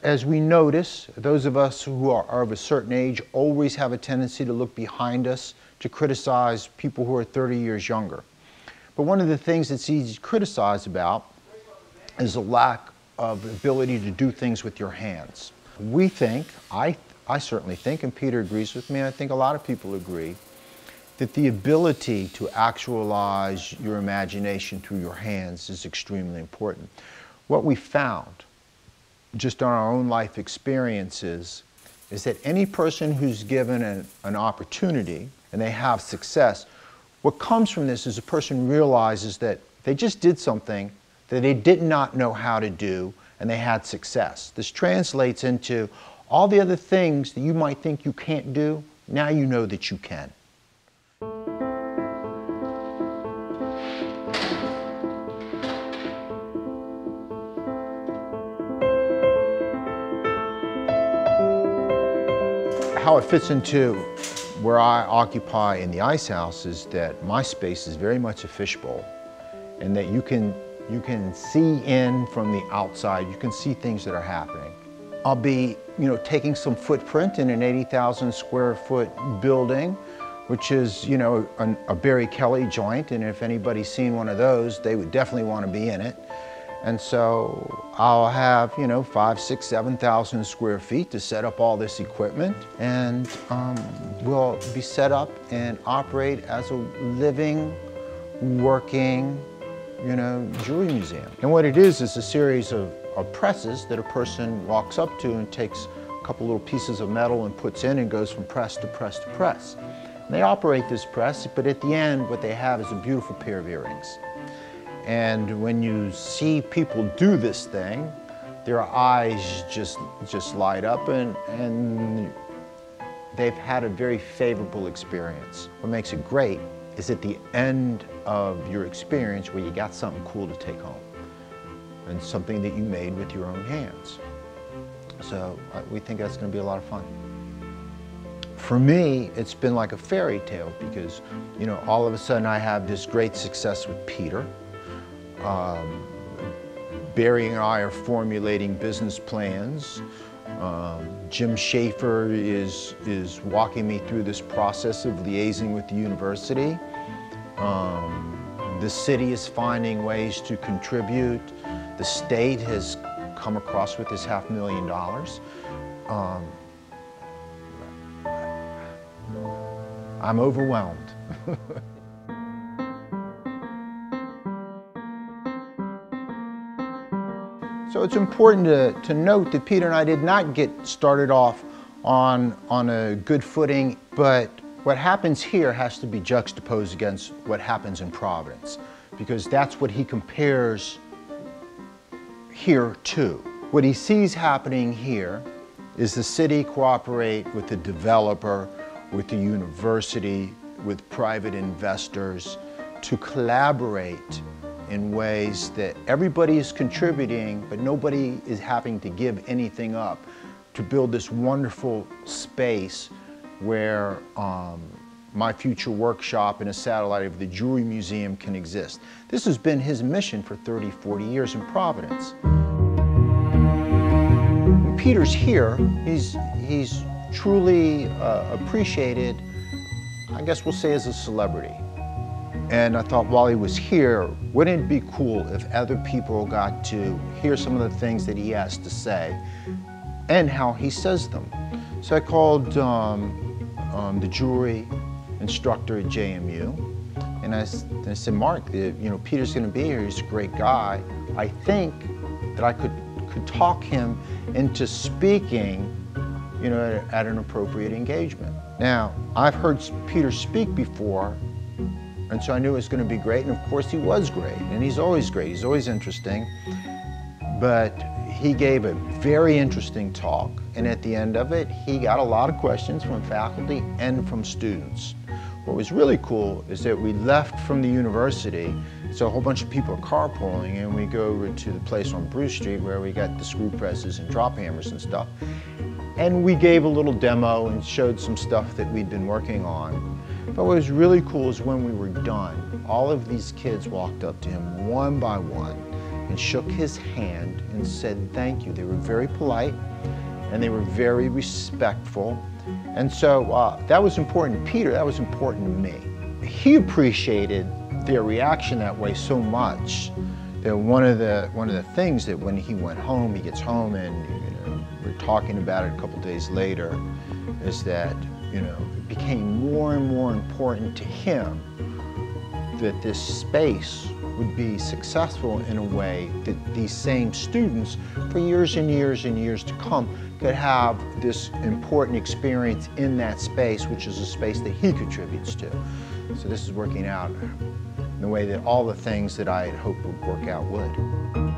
as we notice, those of us who are of a certain age always have a tendency to look behind us to criticize people who are 30 years younger. But one of the things that's easy to criticize about is a lack of ability to do things with your hands. We think, I certainly think, and Peter agrees with me, and I think a lot of people agree, that the ability to actualize your imagination through your hands is extremely important. What we found, just on our own life experiences, is that any person who's given an opportunity and they have success, what comes from this is a person realizes that they just did something that they did not know how to do and they had success. This translates into all the other things that you might think you can't do, now you know that you can. How it fits into where I occupy in the ice house is that my space is very much a fishbowl, and that you can see in from the outside, you can see things that are happening. I'll be, taking some footprint in an 80,000 square foot building, which is, a Barry Kelly joint, and if anybody's seen one of those, they would definitely want to be in it. And so I'll have, 5,000, 6,000, 7,000 square feet to set up all this equipment, and we'll be set up and operate as a living, working, jewelry museum. And what it is a series of presses that a person walks up to and takes a couple little pieces of metal and puts in and goes from press to press to press. And they operate this press, but at the end what they have is a beautiful pair of earrings. And when you see people do this thing, their eyes just light up, and they've had a very favorable experience. What makes it great is at the end of your experience where you got something cool to take home and something that you made with your own hands. So we think that's going to be a lot of fun. For me, it's been like a fairy tale because, all of a sudden I have this great success with Peter. Barry and I are formulating business plans. Jim Schaefer is walking me through this process of liaising with the university. The city is finding ways to contribute. The state has come across with this $500,000. I'm overwhelmed. So it's important to note that Peter and I did not get started off on a good footing, but what happens here has to be juxtaposed against what happens in Providence, because that's what he compares here to. What he sees happening here is the city cooperate with the developer, with the university, with private investors to collaborate in ways that everybody is contributing, but nobody is having to give anything up to build this wonderful space where my future workshop and a satellite of the Jewelry Museum can exist. This has been his mission for 30, 40 years in Providence. When Peter's here, he's truly appreciated, I guess we'll say, as a celebrity. And I thought while he was here, wouldn't it be cool if other people got to hear some of the things that he has to say and how he says them. So I called the jewelry instructor at JMU, and I said, Mark, Peter's going to be here. He's a great guy. I think that I could talk him into speaking, at an appropriate engagement. Now, I've heard Peter speak before, and so I knew it was going to be great, and of course he was great, and he's always great, he's always interesting. But he gave a very interesting talk, and at the end of it, he got a lot of questions from faculty and from students. What was really cool is that we left from the university, so a whole bunch of people are carpooling, and we go over to the place on Bruce Street where we got the screw presses and drop hammers and stuff. And we gave a little demo and showed some stuff that we'd been working on. But what was really cool is when we were done, all of these kids walked up to him one by one, and shook his hand and said thank you. They were very polite and they were very respectful. And so that was important to Peter, that was important to me. He appreciated their reaction that way so much that one of the things that when he went home, he gets home and we're talking about it a couple days later, is that it became more and more important to him that this space would be successful in a way that these same students for years and years and years to come could have this important experience in that space, which is a space that he contributes to. So this is working out in the way that all the things that I had hoped would work out would.